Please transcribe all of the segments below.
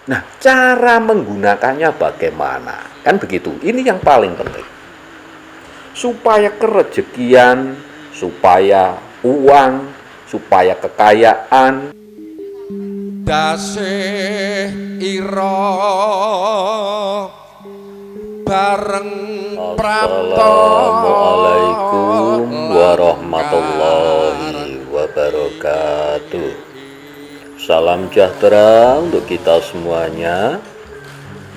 Nah, cara menggunakannya bagaimana? Kan begitu. Ini yang paling penting. Supaya kerejekian, supaya uang, supaya kekayaan dasih ira bareng prapta. Assalamualaikum warahmatullahi wabarakatuh. Salam sejahtera untuk kita semuanya.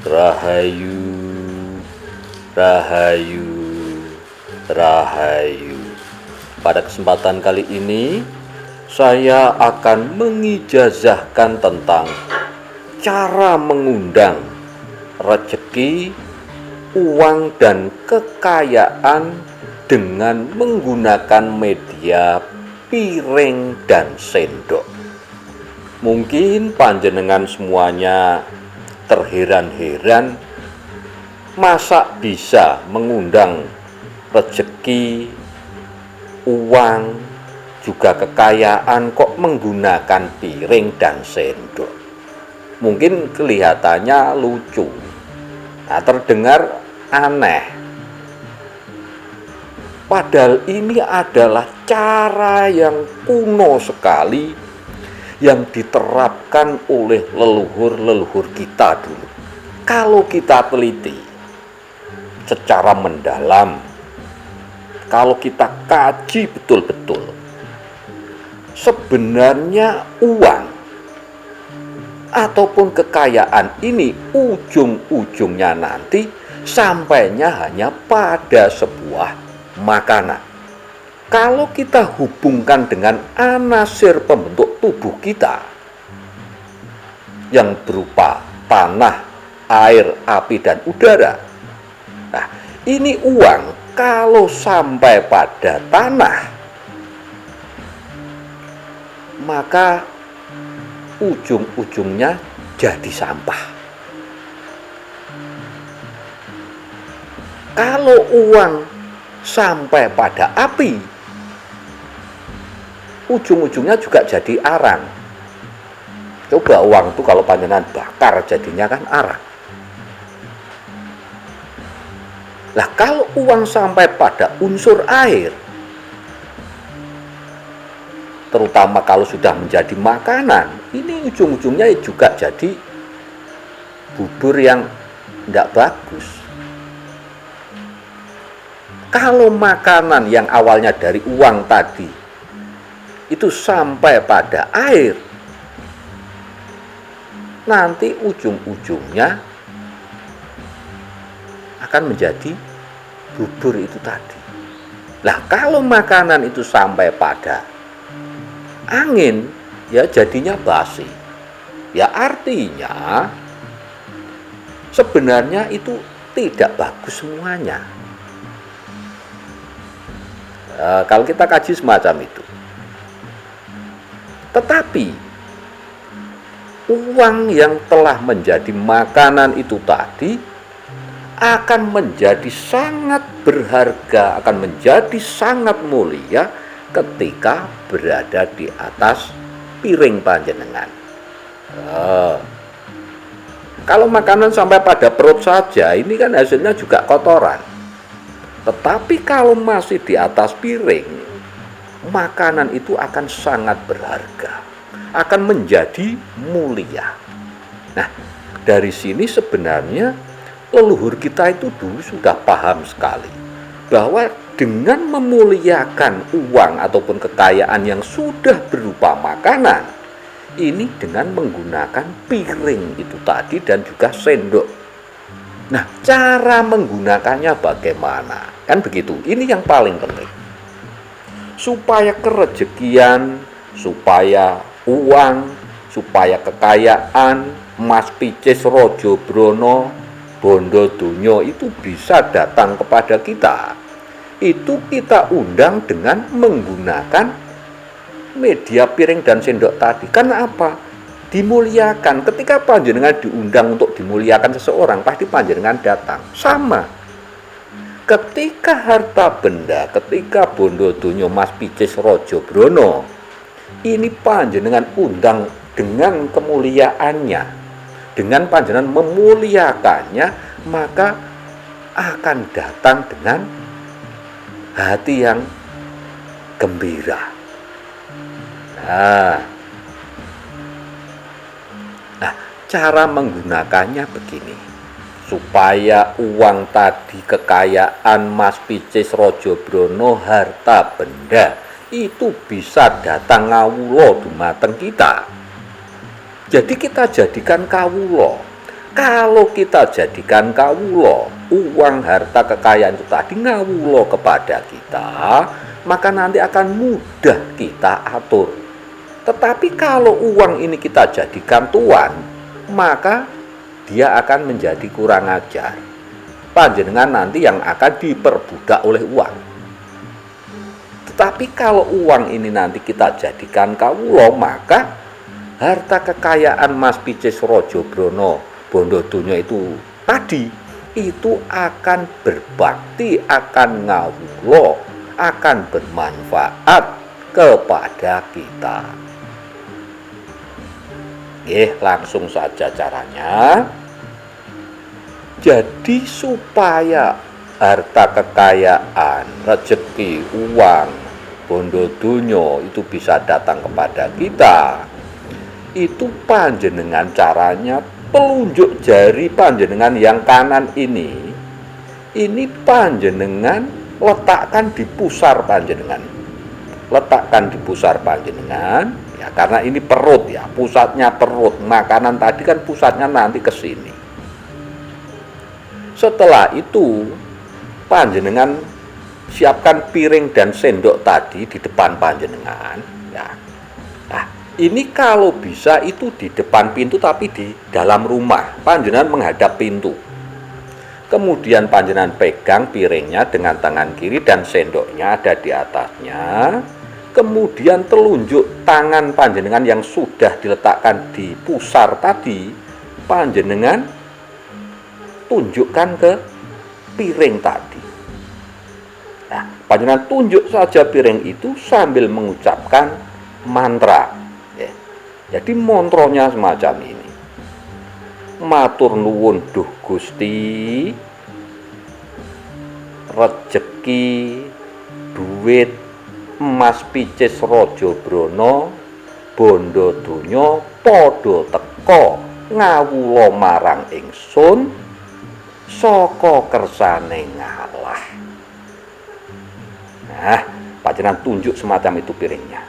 Rahayu, rahayu, rahayu. Pada kesempatan kali ini saya akan mengijazahkan tentang cara mengundang rezeki, uang, dan kekayaan dengan menggunakan media piring dan sendok. Mungkin panjenengan semuanya terheran-heran, masa bisa mengundang rezeki, uang, juga kekayaan kok menggunakan piring dan sendok. Mungkin kelihatannya lucu, terdengar aneh. Padahal ini adalah cara yang kuno sekali yang diterapkan oleh leluhur-leluhur kita dulu. Kalau kita teliti secara mendalam, kalau kita kaji betul-betul, sebenarnya uang ataupun kekayaan ini ujung-ujungnya nanti sampainya hanya pada sebuah makanan. Kalau kita hubungkan dengan anasir pembentuk tubuh kita yang berupa tanah, air, api, dan udara. Nah, ini uang kalau sampai pada tanah, maka ujung-ujungnya jadi sampah. Kalau uang sampai pada api, ujung-ujungnya juga jadi arang. Coba uang itu kalau panjenengan bakar jadinya kan arang. Nah, kalau uang sampai pada unsur air, terutama kalau sudah menjadi makanan, ini ujung-ujungnya juga jadi bubur yang tidak bagus. Kalau makanan yang awalnya dari uang tadi itu sampai pada air, nanti ujung-ujungnya akan menjadi bubur itu tadi. Nah, kalau makanan itu sampai pada angin, ya jadinya basi. Ya artinya sebenarnya itu tidak bagus semuanya. Kalau kita kaji semacam itu. Tetapi uang yang telah menjadi makanan itu tadi akan menjadi sangat berharga, akan menjadi sangat mulia ketika berada di atas piring panjenengan. Kalau makanan sampai pada perut saja, ini kan hasilnya juga kotoran. Tetapi kalau masih di atas piring, makanan itu akan sangat berharga, akan menjadi mulia. Nah, dari sini sebenarnya leluhur kita itu dulu sudah paham sekali bahwa dengan memuliakan uang ataupun kekayaan yang sudah berupa makanan, ini dengan menggunakan piring itu tadi dan juga sendok. Nah, cara menggunakannya bagaimana? Kan begitu, ini yang paling penting. Supaya kerejekian, supaya uang, supaya kekayaan, Mas Picis Rojo Brono, Bondo Dunyo itu bisa datang kepada kita. Itu kita undang dengan menggunakan media piring dan sendok tadi. Karena apa? Dimuliakan. Ketika panjenengan diundang untuk dimuliakan seseorang, pasti panjenengan datang. Sama. Ketika harta benda, ketika Bondo Dunyo Mas Picis Rojo Brono, ini panjenengan undang dengan kemuliaannya, dengan panjenengan memuliakannya, maka akan datang dengan hati yang gembira. Nah, cara menggunakannya begini, supaya uang tadi, kekayaan Mas Picis Rajabrono, harta benda itu bisa datang ngawula dumateng kita. Jadi kita jadikan kawula. Kalau kita jadikan kawula, uang, harta, kekayaan itu tadi ngawula kepada kita, maka nanti akan mudah kita atur. Tetapi kalau uang ini kita jadikan tuan, maka dia akan menjadi kurang ajar. Panjenengan nanti yang akan diperbudak oleh uang. Tetapi kalau uang ini nanti kita jadikan kawula, maka harta kekayaan Mas Picis Rajabrono Bondodonya itu tadi itu akan berbakti, akan ngawula, akan bermanfaat kepada kita. Langsung saja caranya. Jadi supaya harta kekayaan, rezeki, uang, bondodonya itu bisa datang kepada kita, itu panjenengan caranya telunjuk jari panjenengan yang kanan ini panjenengan letakkan di pusar panjenengan. Letakkan di pusar panjenengan, ya, karena ini perut, ya, pusatnya perut. Makanan tadi kan pusatnya nanti ke sini. Setelah itu panjenengan siapkan piring dan sendok tadi di depan panjenengan, ya. Nah, ini kalau bisa itu di depan pintu tapi di dalam rumah. Panjenengan menghadap pintu. Kemudian panjenengan pegang piringnya dengan tangan kiri dan sendoknya ada di atasnya. Kemudian telunjuk tangan panjenengan yang sudah diletakkan di pusar tadi, panjenengan tunjukkan ke piring tadi. Nah, panjenengan tunjuk saja piring itu sambil mengucapkan mantra. Jadi mantranya semacam ini. Matur nuwun duh Gusti, rejeki, duit Mas Picis Rajabrono Bondodonya padha teka ngawula marang ingsun saka kersane ngalah. Nah, panjenengan tunjuk semacam itu piringnya.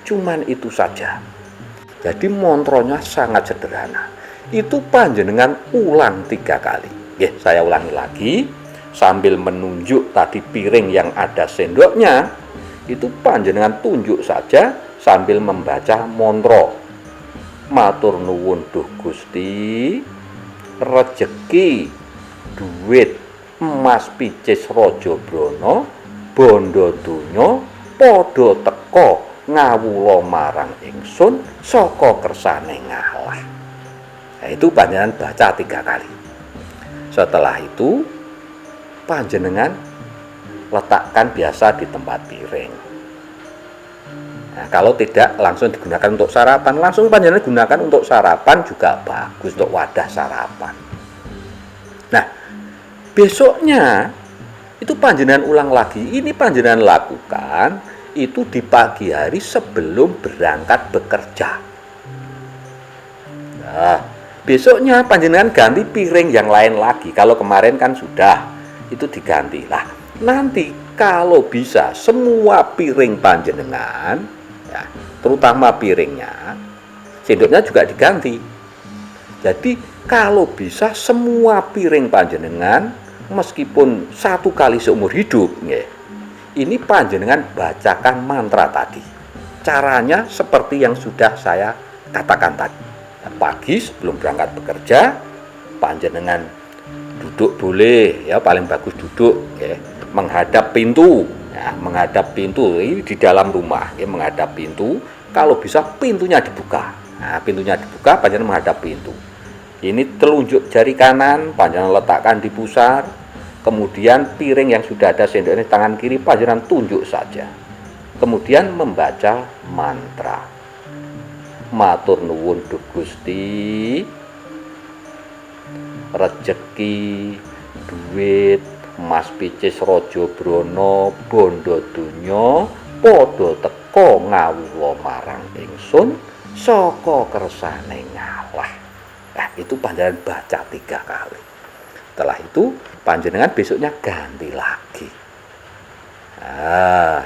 Cuman itu saja. Jadi mantranya sangat sederhana. Itu panjenengan ulang 3 kali. Saya ulangi lagi sambil menunjuk tadi piring yang ada sendoknya. Itu panjenengan tunjuk saja sambil membaca mantra. Matur nuwun duh Gusti, rejeki, duit Mas Picis Rajabrono Bondodonya padha teka ngawula marang ingsun saka kersane ngalah. Nah, itu panjenengan baca 3 kali. Setelah itu panjenengan letakkan biasa di tempat piring. Nah, kalau tidak langsung digunakan untuk sarapan, langsung panjenengan gunakan untuk sarapan juga bagus, untuk wadah sarapan. Nah, besoknya itu panjenengan ulang lagi. Ini panjenengan lakukan itu di pagi hari sebelum berangkat bekerja. Nah, besoknya panjenengan ganti piring yang lain lagi. Kalau kemarin kan sudah, itu diganti. Lah, nanti kalau bisa semua piring panjenengan, ya, terutama piringnya, sendoknya juga diganti. Jadi kalau bisa semua piring panjenengan, meskipun 1 kali seumur hidup, ya, ini panjenengan bacakan mantra tadi. Caranya seperti yang sudah saya katakan tadi. Pagi sebelum berangkat bekerja, panjenengan duduk boleh, ya, paling bagus duduk, ya, menghadap pintu, ya, menghadap pintu ini di dalam rumah, ya, menghadap pintu. Kalau bisa pintunya dibuka. Nah, pintunya dibuka, panjenengan menghadap pintu. Ini telunjuk jari kanan panjenengan letakkan di pusar. Kemudian piring yang sudah ada sendoknya tangan kiri panjenengan tunjuk saja. Kemudian membaca mantra. Matur nuwun duh Gusti, rejeki, duit, emas picis raja brana, bondo donya padha teka ngawula marang ingsun saka kersane ngalah. Nah, itu panjenengan baca 3 kali. Setelah itu panjenengan besoknya ganti lagi. Nah,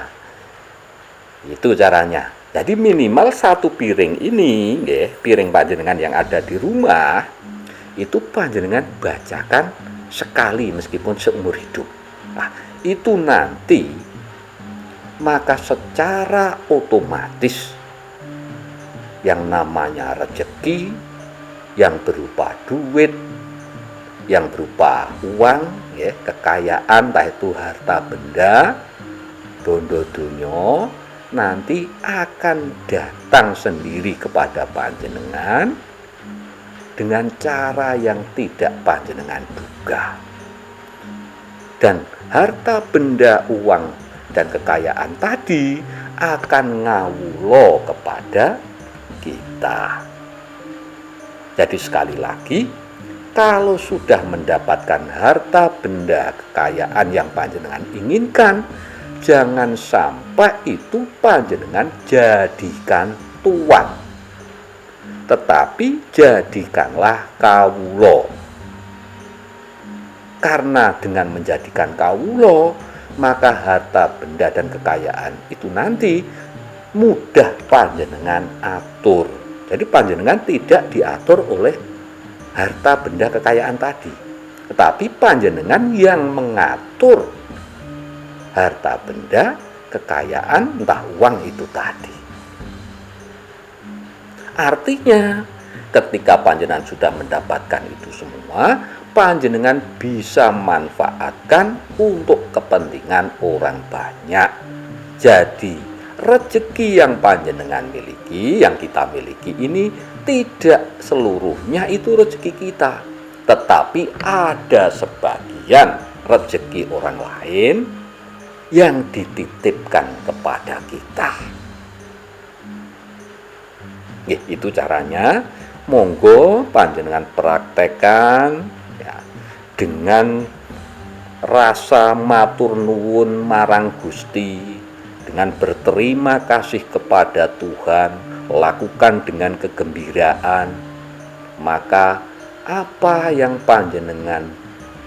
itu caranya. Jadi minimal 1 piring ini, piring panjenengan yang ada di rumah, itu panjenengan bacakan sekali meskipun seumur hidup. Nah, itu nanti maka secara otomatis yang namanya rezeki, yang berupa duit, yang berupa uang, kekayaan, entah itu harta benda, bondo donya, nanti akan datang sendiri kepada panjenengan dengan cara yang tidak panjenengan duga. Dan harta benda, uang, dan kekayaan tadi akan ngawula kepada kita. Jadi sekali lagi, kalau sudah mendapatkan harta benda kekayaan yang panjenengan inginkan, jangan sampai itu panjenengan jadikan tuan, tetapi jadikanlah kawula. Karena dengan menjadikan kawula, maka harta benda dan kekayaan itu nanti mudah panjenengan atur. Jadi panjenengan tidak diatur oleh harta benda kekayaan tadi, tetapi panjenengan yang mengatur harta benda kekayaan, entah uang itu tadi. Artinya ketika panjenengan sudah mendapatkan itu semua, panjenengan bisa manfaatkan untuk kepentingan orang banyak. Jadi rezeki yang panjenengan miliki, yang kita miliki ini tidak seluruhnya itu rezeki kita, tetapi ada sebagian rezeki orang lain yang dititipkan kepada kita. Itu caranya. Monggo panjenengan praktekkan ya, dengan rasa matur nuwun marang Gusti, dengan berterima kasih kepada Tuhan, lakukan dengan kegembiraan, maka apa yang panjenengan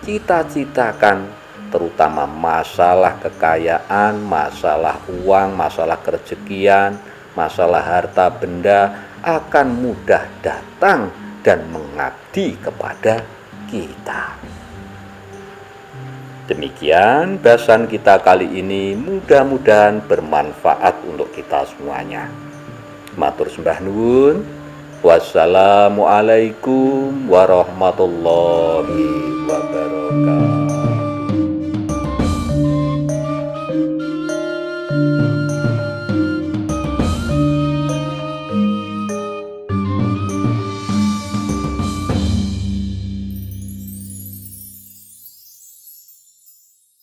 cita-citakan, terutama masalah kekayaan, masalah uang, masalah kerejekian, masalah harta benda, akan mudah datang dan mengabdi kepada kita. Demikian bahasan kita kali ini, mudah-mudahan bermanfaat untuk kita semuanya. Matur sembah nuwun. Wassalamualaikum warahmatullahi wabarakatuh.